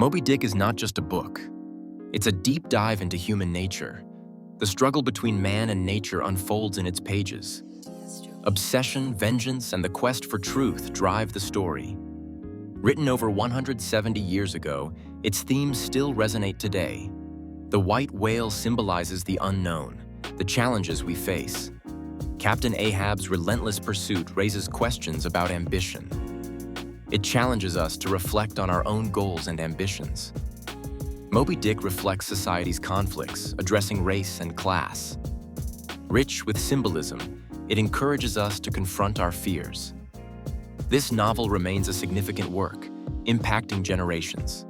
Moby Dick is not just a book. It's a deep dive into human nature. The struggle between man and nature unfolds in its pages. Obsession, vengeance, and the quest for truth drive the story. Written over 170 years ago, its themes still resonate today. The white whale symbolizes the unknown, the challenges we face. Captain Ahab's relentless pursuit raises questions about ambition. It challenges us to reflect on our own goals and ambitions. Moby Dick reflects society's conflicts, addressing race and class. Rich with symbolism, it encourages us to confront our fears. This novel remains a significant work, impacting generations.